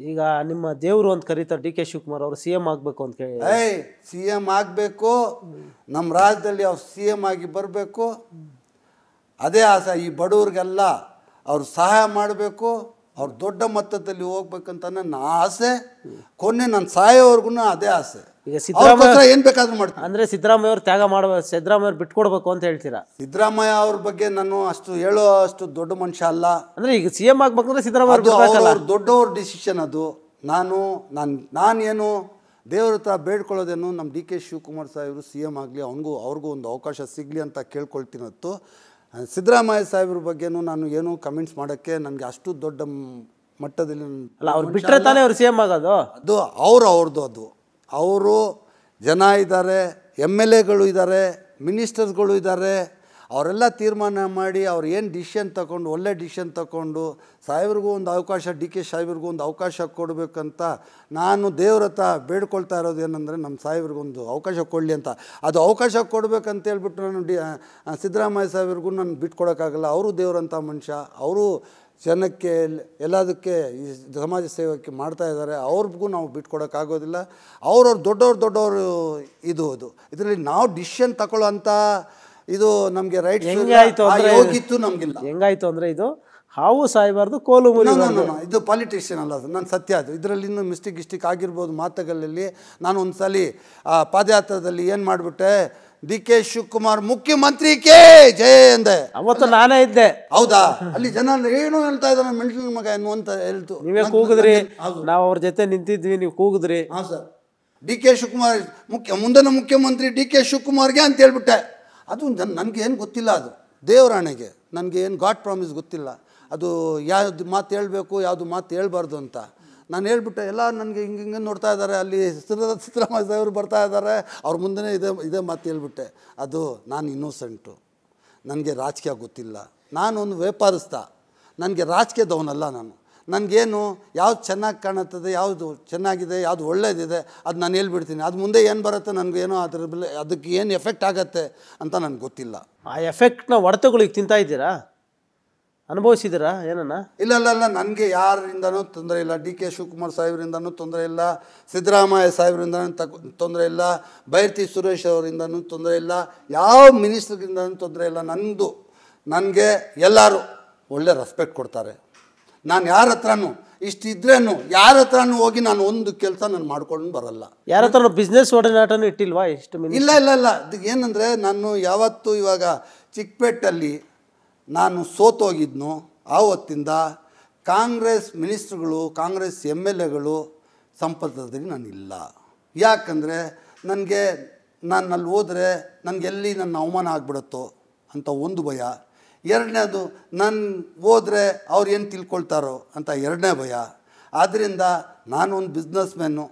ಈಗ ನಿಮ್ಮ ದೇವರು ಅಂತ ಕರೀತಾರೆ ಡಿ ಕೆ ಶಿವಕುಮಾರ್ ಅವರು ಸಿ ಎಂ ಆಗಬೇಕು ಅಂತ ಕೇಳಿ. ಸಿ ಎಂ ಆಗಬೇಕು, ನಮ್ಮ ರಾಜ್ಯದಲ್ಲಿ ಅವ್ರು ಸಿ ಎಂ ಆಗಿ ಬರಬೇಕು, ಅದೇ ಆಸೆ. ಈ ಬಡವ್ರಿಗೆಲ್ಲ ಅವ್ರು ಸಹಾಯ ಮಾಡಬೇಕು, ಅವ್ರು ದೊಡ್ಡ ಮಟ್ಟದಲ್ಲಿ ಹೋಗ್ಬೇಕಂತ ನನ್ನ ಆಸೆ. ಕೊನೆ ನಾನು ಸಾಯೋವರೆಗೂ ಅದೇ ಆಸೆ. ಈಗ ಸಿದ್ದರಾಮಯ್ಯ ಏನು ಬೇಕಾದ್ರೂ ಮಾಡ್ತೀನಿ. ಅಂದರೆ ಸಿದ್ದರಾಮಯ್ಯ ಅವ್ರು ತ್ಯಾಗ ಮಾಡಬೇಕು, ಸಿದ್ದರಾಮಯ್ಯ ಅವ್ರು ಬಿಟ್ಕೊಡ್ಬೇಕು ಅಂತ ಹೇಳ್ತೀರಾ? ಸಿದ್ದರಾಮಯ್ಯ ಅವ್ರ ಬಗ್ಗೆ ನಾನು ಅಷ್ಟು ಹೇಳೋ ಅಷ್ಟು ದೊಡ್ಡ ಮನುಷ್ಯ ಅಲ್ಲ. ಅಂದರೆ ಈಗ ಸಿ ಎಂ ಆಗ್ಬೇಕಂದ್ರೆ ಸಿದ್ದರಾಮಯ್ಯ ಅವ್ರು ದೊಡ್ಡವ್ರ ಡಿಸಿಷನ್ ಅದು. ನಾನೇನು ದೇವ್ರ ಹತ್ರ ಬೇಡ್ಕೊಳ್ಳೋದೇನು, ನಮ್ಮ ಡಿ ಕೆ ಶಿವಕುಮಾರ್ ಸಾಹೇಬರು ಸಿ ಎಂ ಆಗಲಿ, ಅವ್ರಿಗೂ ಒಂದು ಅವಕಾಶ ಸಿಗಲಿ ಅಂತ ಕೇಳ್ಕೊಳ್ತೀನಿ ಹೊತ್ತು ಸಿದ್ದರಾಮಯ್ಯ ಸಾಹೇಬ್ರ ಬಗ್ಗೆನೂ ನಾನು ಏನೂ ಕಮೆಂಟ್ಸ್ ಮಾಡೋಕ್ಕೆ ನನಗೆ ಅಷ್ಟು ದೊಡ್ಡ ಮಟ್ಟದಲ್ಲಿ ಅಲ್ಲ. ಅವ್ರು ಬಿಟ್ಟರೆ ತಾನೇ ಅವ್ರು ಸಿ ಎಂ ಆಗೋದು. ಅದು ಅವ್ರದ್ದು. ಅದು ಅವರು ಜನ ಇದ್ದಾರೆ, ಎಮ್.ಎಲ್.ಎ ಗಳು ಇದ್ದಾರೆ, ಮಿನಿಸ್ಟರ್ಸ್ಗಳು ಇದ್ದಾರೆ. ಅವರೆಲ್ಲ ತೀರ್ಮಾನ ಮಾಡಿ ಅವ್ರು ಏನು ಡಿಸಿಷನ್ ತಗೊಂಡು ಒಳ್ಳೆ ಡಿಸಿಷನ್ ತಗೊಂಡು ಸಾಹೇಬ್ರಿಗೂ ಒಂದು ಅವಕಾಶ, ಡಿ ಕೆ ಸಾಹೇಬ್ರಿಗೂ ಒಂದು ಅವಕಾಶ ಕೊಡಬೇಕಂತ ನಾನು ದೇವ್ರ ಹತ್ರ ಬೇಡ್ಕೊಳ್ತಾ ಇರೋದು ಏನಂದರೆ ನಮ್ಮ ಸಾಹೇಬ್ರಿಗೊಂದು ಅವಕಾಶ ಕೊಡಲಿ ಅಂತ. ಅದು ಅವಕಾಶ ಕೊಡಬೇಕಂತ ಹೇಳ್ಬಿಟ್ಟು ನಾನು ಸಿದ್ದರಾಮಯ್ಯ ಸಾಹೇಬ್ರಿಗೂ ನಾನು ಬಿಟ್ಕೊಡೋಕ್ಕಾಗಲ್ಲ. ಅವರು ದೇವ್ರಂಥ ಮನುಷ್ಯ, ಅವರು ಜನಕ್ಕೆ ಎಲ್ಲದಕ್ಕೆ ಈ ಸಮಾಜ ಸೇವಕ್ಕೆ ಮಾಡ್ತಾ ಇದ್ದಾರೆ. ಅವ್ರಿಗೂ ನಾವು ಬಿಟ್ಕೊಡೋಕ್ಕಾಗೋದಿಲ್ಲ. ಅವ್ರವ್ರು ದೊಡ್ಡವರು ಇದರಲ್ಲಿ ನಾವು ಡಿಸಿಷನ್ ತಗೊಳ್ಳೋ ಅಂಥ ಇದು ನಮಗೆ ರೈಟ್ ಹೋಗಿತ್ತು ನಮಗಿಲ್ಲ. ಹೆಂಗಾಯ್ತು ಅಂದರೆ ಇದು ಹಾವು ಸಾಯಬಾರ್ದು ಕೋಲು ಮುರಿ. ಇದು ಪಾಲಿಟಿಷಿಯನ್ ಅಲ್ಲ, ಅದು ನನ್ನ ಸತ್ಯ. ಅದು ಇದರಲ್ಲಿ ಇನ್ನೂ ಮಿಸ್ಟೇಕ್ ಆಗಿರ್ಬೋದು ಮಾತುಗಳಲ್ಲಿ. ನಾನು ಒಂದು ಸಲ ಪಾದಯಾತ್ರದಲ್ಲಿ ಏನು ಮಾಡಿಬಿಟ್ಟೆ, ಡಿ ಕೆ ಶಿವಕುಮಾರ್ ಮುಖ್ಯಮಂತ್ರಿಕೆ ಜಯ ಎಂದೆ. ಅವತ್ತು ನಾನೇ ಇದ್ದೆ. ಹೌದಾ? ಅಲ್ಲಿ ಜನ ಏನು ಹೇಳ್ತಾ ಇದ್ದಾರೆ, ಮೆಂಟಲ್ ಮಗ ಏನು ಅಂತ ಹೇಳ್ತು. ನೀವೇ ಕೂಗಿದ್ರಿ, ನಾವು ಅವ್ರ ಜೊತೆ ನಿಂತಿದ್ವಿ, ನೀವು ಕೂಗಿದ್ರಿ. ಹಾಂ ಸರ್, ಡಿ ಕೆ ಶಿವಕುಮಾರ್ ಮುಂದಿನ ಮುಖ್ಯಮಂತ್ರಿ ಡಿ ಕೆ ಶಿವಕುಮಾರ್ಗೆ ಅಂತ ಹೇಳ್ಬಿಟ್ಟೆ. ಅದು ನನಗೇನು ಗೊತ್ತಿಲ್ಲ, ಅದು ದೇವರಾಣೆಗೆ ನನಗೇನು ಗಾಡ್ ಪ್ರಾಮಿಸ್ ಗೊತ್ತಿಲ್ಲ. ಅದು ಯಾವ್ದು ಮಾತು ಹೇಳಬೇಕು, ಯಾವುದು ಮಾತು ಹೇಳ್ಬಾರ್ದು ಅಂತ ನಾನು ಹೇಳ್ಬಿಟ್ಟೆ. ಎಲ್ಲ ನನಗೆ ಹಿಂಗೆ ನೋಡ್ತಾ ಇದ್ದಾರೆ, ಅಲ್ಲಿ ಸಿದ್ದರಾಮಯ್ಯ ಸಾಹೇಬರು ಬರ್ತಾ ಇದ್ದಾರೆ, ಅವ್ರ ಮುಂದೆ ಇದೇ ಮಾತು ಹೇಳ್ಬಿಟ್ಟೆ. ಅದು ನಾನು ಇನ್ನೋಸೆಂಟು, ನನಗೆ ರಾಜಕೀಯ ಗೊತ್ತಿಲ್ಲ. ನಾನು ಒಂದು ವ್ಯಾಪಾರಸ್ಥ, ನನಗೆ ರಾಜಕೀಯದವನಲ್ಲ ನಾನು. ನನಗೇನು ಯಾವ್ದು ಚೆನ್ನಾಗಿ ಕಾಣುತ್ತದೆ, ಯಾವುದು ಚೆನ್ನಾಗಿದೆ, ಯಾವುದು ಒಳ್ಳೇದಿದೆ ಅದು ನಾನು ಹೇಳ್ಬಿಡ್ತೀನಿ. ಅದು ಮುಂದೆ ಏನು ಬರುತ್ತೆ ನನಗೇನೋ ಅದ್ರ ಬೆಲೆ, ಅದಕ್ಕೆ ಏನು ಎಫೆಕ್ಟ್ ಆಗುತ್ತೆ ಅಂತ ನನಗೆ ಗೊತ್ತಿಲ್ಲ. ಆ ಎಫೆಕ್ಟ್ನ ಹೊಡೆತಗಳಿಗೆ ತಿಂತಾ ಇದ್ದೀರಾ, ಅನುಭವಿಸಿದ್ದೀರಾ ಏನನ್ನ? ಇಲ್ಲ, ನನಗೆ ಯಾರಿಂದನೂ ತೊಂದರೆ ಇಲ್ಲ. ಡಿ ಕೆ ಶಿವಕುಮಾರ್ ಸಾಹೇಬರಿಂದನೂ ತೊಂದರೆ ಇಲ್ಲ, ಸಿದ್ದರಾಮಯ್ಯ ಸಾಹೇಬರಿಂದನೂ ತೊಂದರೆ ಇಲ್ಲ, ಬೈರತಿ ಸುರೇಶ್ ಅವರಿಂದನೂ ತೊಂದರೆ ಇಲ್ಲ, ಯಾವ ಮಿನಿಸ್ಟ್ರಿಗಿಂದನೂ ತೊಂದರೆ ಇಲ್ಲ. ನನಗೆ ಎಲ್ಲರೂ ಒಳ್ಳೆ ರೆಸ್ಪೆಕ್ಟ್ ಕೊಡ್ತಾರೆ. ನಾನು ಯಾರ ಹತ್ರನೂ ಇಷ್ಟಿದ್ರೇನು ಯಾರ ಹತ್ರನೂ ಹೋಗಿ ನಾನು ಒಂದು ಕೆಲಸ ನಾನು ಮಾಡ್ಕೊಂಡು ಬರಲ್ಲ. ಯಾರ ಹತ್ರ ಬಿಸ್ನೆಸ್ ಒಡನಾಟನೂ ಇಟ್ಟಿಲ್ವಾ? ಇಷ್ಟು ಇಲ್ಲ. ಅದು ಏನಂದರೆ, ನಾನು ಯಾವತ್ತೂ ಇವಾಗ ಚಿಕ್ಕಪೇಟಲ್ಲಿ ನಾನು ಸೋತೋಗಿದ್ನು, ಆವತ್ತಿಂದ ಕಾಂಗ್ರೆಸ್ ಮಿನಿಸ್ಟ್ರುಗಳು, ಕಾಂಗ್ರೆಸ್ ಎಮ್.ಎಲ್.ಎಗಳು ಸಂಪರ್ಕದಲ್ಲಿ ನಾನಿಲ್ಲ. ಯಾಕಂದರೆ ನಾನು ಅಲ್ಲಿ ಹೋದರೆ ನನಗೆಲ್ಲಿ ನನ್ನ ಅವಮಾನ ಆಗಿಬಿಡುತ್ತೋ ಅಂತ ಒಂದು ಭಯ. ಎರಡನೇದು, ನಾನು ಹೋದರೆ ಅವ್ರು ಏನು ತಿಳ್ಕೊಳ್ತಾರೋ ಅಂತ ಎರಡನೇ ಭಯ. ಆದ್ದರಿಂದ ನಾನು ಒಂದು ಬಿಸ್ನೆಸ್ ಮ್ಯಾನು.